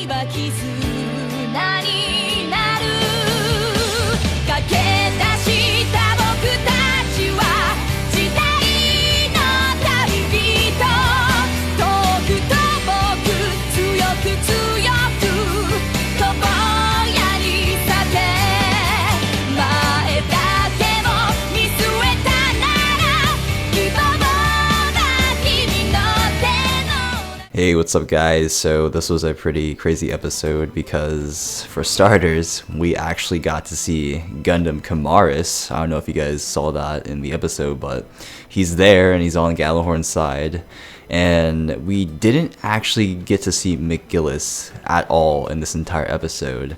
は絆になる駆け出した僕たちは時代の旅人遠くと僕強く強く遠やに叫前だけを見据えたなら希望が君の手の Hey, what's up guys? So this was a pretty crazy episode because for starters, we actually got to see Gundam Kimaris. I don't know if you guys saw that in the episode, but he's there and he's on Gjallarhorn's side. And we didn't actually get to see McGillis at all in this entire episode.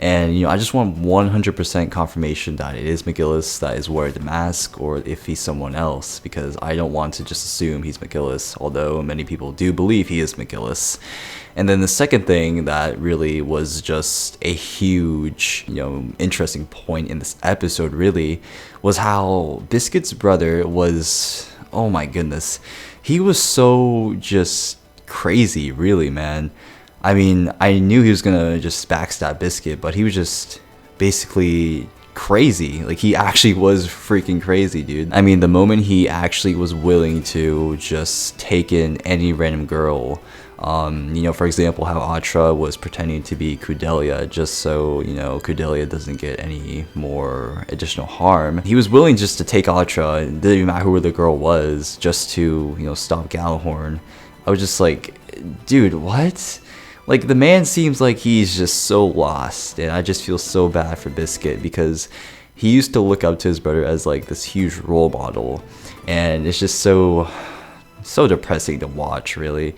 And, you know, I just want 100% confirmation that it is McGillis that is wearing the mask, or if he's someone else, because I don't want to just assume he's McGillis, although many people do believe he is McGillis. And then the second thing that really was just a huge, you know, interesting point in this episode really was how Biscuit's brother was, oh my goodness, he was so just crazy, really, man. I mean, I knew he was gonna just backstab Biscuit, but he was just basically crazy. Like, he actually was freaking crazy, dude. I mean, the moment he actually was willing to just take in any random girl, you know, for example, how Atra was pretending to be Kudelia just so, you know, Kudelia doesn't get any more additional harm. He was willing just to take Atra, it didn't even matter who the girl was, just to, you know, stop Gjallarhorn. I was just like, dude, what? Like, the man seems like he's just so lost, and I just feel so bad for Biscuit because he used to look up to his brother as like this huge role model, and it's just so depressing to watch, really.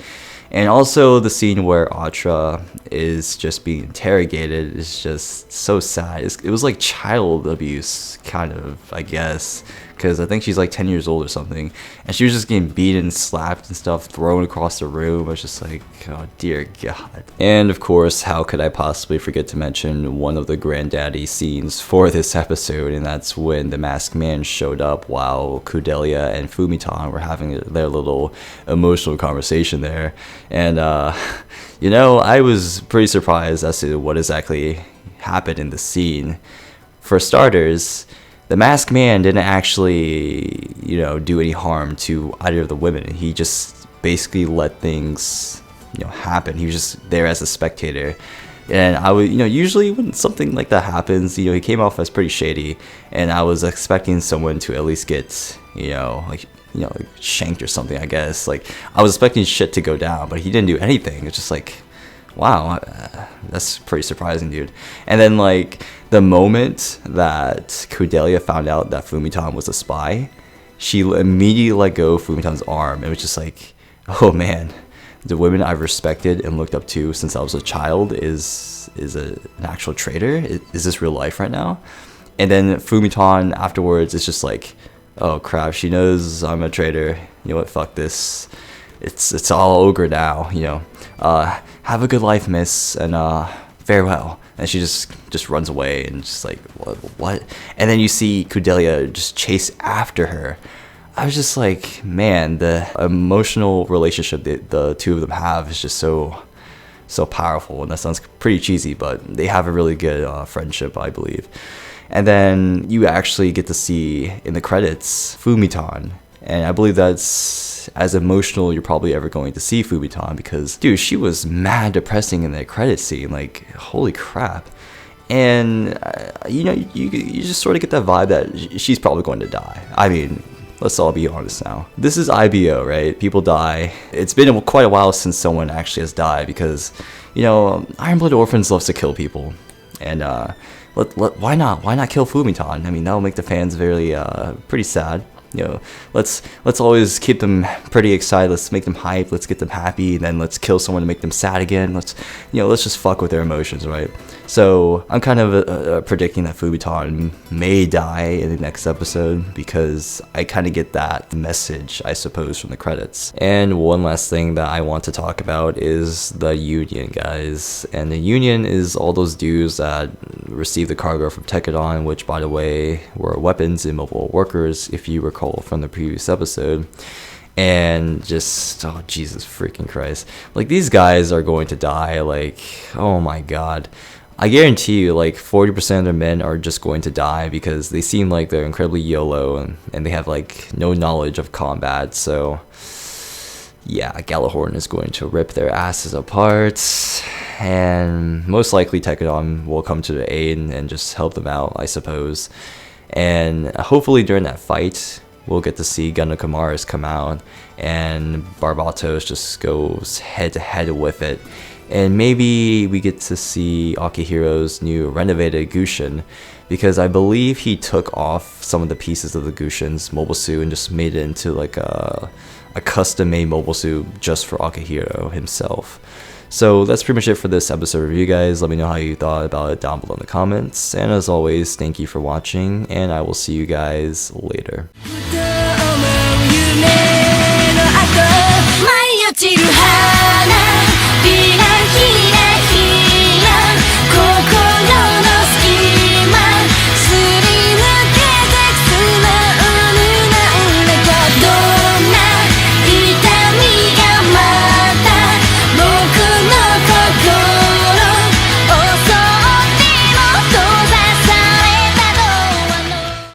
And also the scene where Atra is just being interrogated is just so sad. It was like child abuse, kind of, I guess, because I think she's like 10 years old or something, and she was just getting beaten, slapped and stuff, thrown across the room. I was just like, oh dear God. And of course, how could I possibly forget to mention one of the granddaddy scenes for this episode, and that's when the masked man showed up while Kudelia and Fumitan were having their little emotional conversation there. And you know, I was pretty surprised as to what exactly happened in the scene. For starters, the masked man didn't actually, you know, do any harm to either of the women. He just basically let things, you know, happen. He was just there as a spectator. And I would, you know, usually when something like that happens, you know, he came off as pretty shady, and I was expecting someone to at least get, you know, like shanked or something, I guess. Like, I was expecting shit to go down, but he didn't do anything. It's just like, wow, that's pretty surprising, dude. And then, like, the moment that Kudelia found out that Fumitan was a spy, she immediately let go of Fumitan's arm. It was just like, oh man, the women I've respected and looked up to since I was a child is an actual traitor? Is this real life right now? And then Fumitan afterwards is just like, oh crap, she knows I'm a traitor. You know what, fuck this. It's all ogre now, you know. Have a good life, miss, and farewell. And she just runs away and just like, what? And then you see Kudelia just chase after her. I was just like, man, the emotional relationship that the two of them have is just so powerful. And that sounds pretty cheesy, but they have a really good friendship, I believe. And then you actually get to see in the credits Fumitan, and I believe that's as emotional you're probably ever going to see Fumitan, because dude, she was mad depressing in that credit scene, like holy crap. And you know, you just sort of get that vibe that she's probably going to die. I mean, let's all be honest now. This is IBO, right? People die. It's been quite a while since someone actually has died, because, you know, Iron-Blooded Orphans loves to kill people, and why not kill Fumitan? I mean, that'll make the fans very pretty sad. You know, let's always keep them pretty excited. Let's make them hype. Let's get them happy, and then let's kill someone to make them sad again. Let's just fuck with their emotions, right? So I'm kind of predicting that Fumitan may die in the next episode, because I kind of get that message, I suppose, from the credits. And one last thing that I want to talk about is the Union, guys. And the Union is all those dudes that receive the cargo from Tekkadan, which, by the way, were weapons and mobile workers, if you recall from the previous episode. and just, oh Jesus freaking Christ, like these guys are going to die. Like, oh my god, I guarantee you like 40% of the men are just going to die because they seem like they're incredibly YOLO and they have like no knowledge of combat. So yeah, Galahorn is going to rip their asses apart, and most likely Tekkadan will come to the aid and just help them out, I suppose. And hopefully during that fight, we'll get to see Gundam Kimaris come out, and Barbatos just goes head to head with it. And maybe we get to see Akihiro's new renovated Gushin, because I believe he took off some of the pieces of the Gushin's mobile suit and just made it into like a custom-made mobile suit just for Akihiro himself. So that's pretty much it for this episode review, guys. Let me know how you thought about it down below in the comments. And as always, thank you for watching, and I will see you guys later. 舞い落ちる